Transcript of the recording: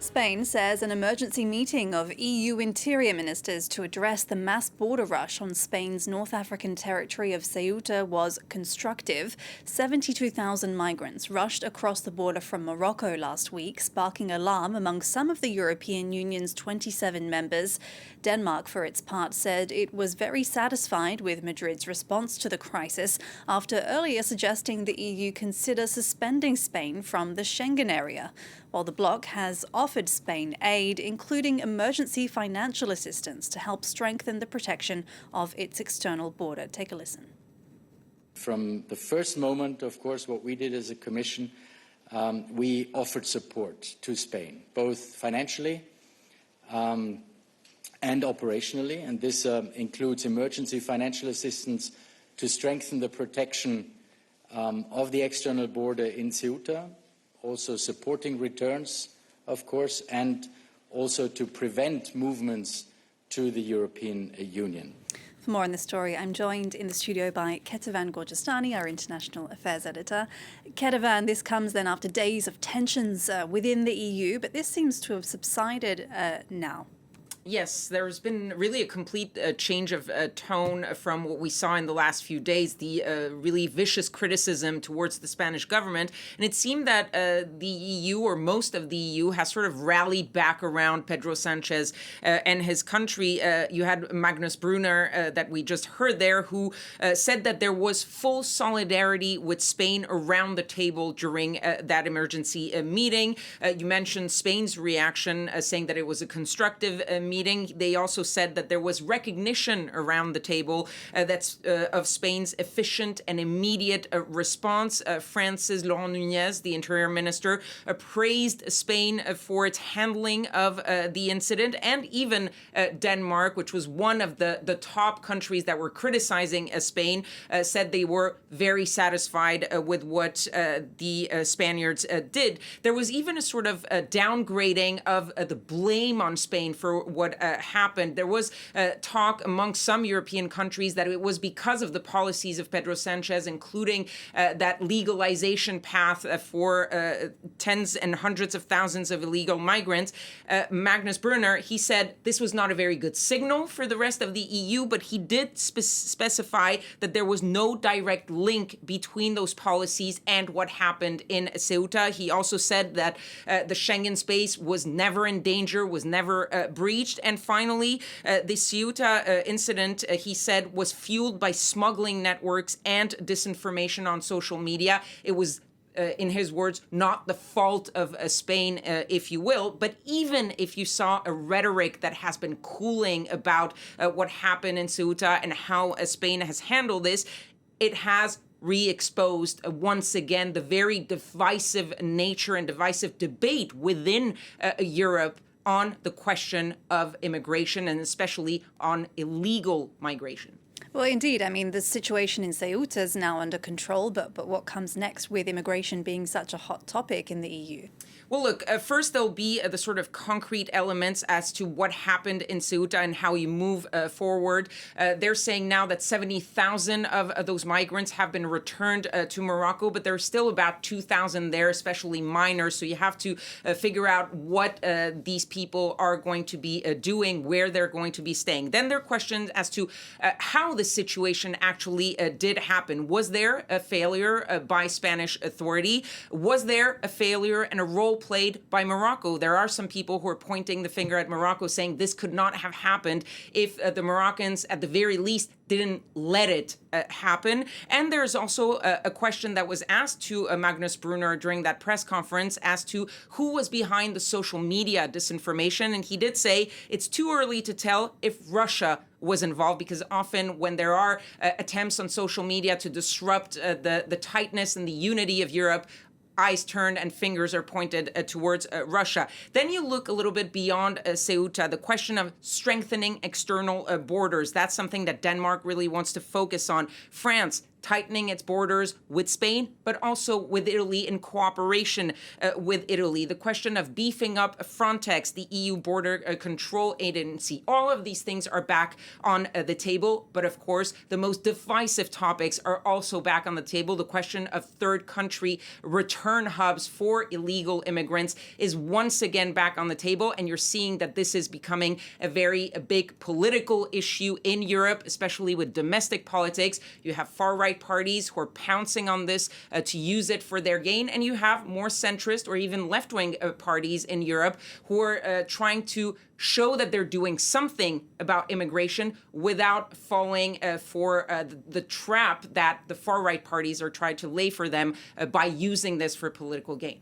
Spain says an emergency meeting of EU interior ministers to address the mass border rush on Spain's North African territory of Ceuta was constructive. 72,000 migrants rushed across the border from Morocco last week, sparking alarm among some of the European Union's 27 members. Denmark, for its part, said it was very satisfied with Madrid's response to the crisis after earlier suggesting the EU consider suspending Spain from the Schengen area, while the bloc has offered Spain aid, including emergency financial assistance to help strengthen the protection of its external border. Take a listen. From the first moment, of course, what we did as a Commission, we offered support to Spain, both financially and operationally, and this includes emergency financial assistance to strengthen the protection of the external border in Ceuta, also supporting returns, of course, and also to prevent movements to the European Union. For more on this story, I'm joined in the studio by Kethevane Gorjestani, our international affairs editor. Kethevane, this comes then after days of tensions within the EU, but this seems to have subsided now. Yes, there's been really a complete change of tone from what we saw in the last few days, the really vicious criticism towards the Spanish government. And it seemed that the EU, or most of the EU, has sort of rallied back around Pedro Sanchez and his country. You had Magnus Brunner that we just heard there, who said that there was full solidarity with Spain around the table during that emergency meeting. You mentioned Spain's reaction, saying that it was a constructive meeting. They also said that there was recognition around the table of Spain's efficient and immediate response. Francis Laurent Nunez, the Interior Minister, praised Spain for its handling of the incident, and even Denmark, which was one of the top countries that were criticizing Spain, said they were very satisfied with what the Spaniards did. There was even a sort of downgrading of the blame on Spain for what happened. There was talk among some European countries that it was because of the policies of Pedro Sanchez, including that legalization path for tens and hundreds of thousands of illegal migrants. Magnus Brunner, he said this was not a very good signal for the rest of the EU, but he did specify that there was no direct link between those policies and what happened in Ceuta. He also said that the Schengen space was never in danger, was never breached. And finally, the Ceuta incident, he said, was fueled by smuggling networks and disinformation on social media. It was, in his words, not the fault of Spain, if you will. But even if you saw a rhetoric that has been cooling about what happened in Ceuta and how Spain has handled this, it has re-exposed once again the very divisive nature and divisive debate within Europe on the question of immigration, and especially on illegal migration. Well, indeed. I mean, the situation in Ceuta is now under control, but what comes next with immigration being such a hot topic in the EU? Well, look, first there'll be the sort of concrete elements as to what happened in Ceuta and how you move forward. They're saying now that 70,000 of those migrants have been returned to Morocco, but there's still about 2,000 there, especially minors. So you have to figure out what these people are going to be doing, where they're going to be staying. Then there are questions as to how the situation actually did happen. Was there a failure by Spanish authority? Was there a failure and a role played by Morocco? There are some people who are pointing the finger at Morocco, saying this could not have happened if the Moroccans, at the very least, didn't let it happen. And there's also a question that was asked to Magnus Brunner during that press conference as to who was behind the social media disinformation. And he did say it's too early to tell if Russia was involved, because often when there are attempts on social media to disrupt the tightness and the unity of Europe, eyes turned and fingers are pointed towards Russia. Then you look a little bit beyond Ceuta, the question of strengthening external borders. That's something that Denmark really wants to focus on. France tightening its borders with Spain, but also with Italy in cooperation with Italy. The question of beefing up Frontex, the EU border control agency. All of these things are back on the table. But of course, the most divisive topics are also back on the table. The question of third country return hubs for illegal immigrants is once again back on the table. And you're seeing that this is becoming a very big political issue in Europe, especially with domestic politics. You have far-right parties who are pouncing on this to use it for their gain. And you have more centrist or even left-wing parties in Europe who are trying to show that they're doing something about immigration without falling for the trap that the far-right parties are trying to lay for them by using this for political gain.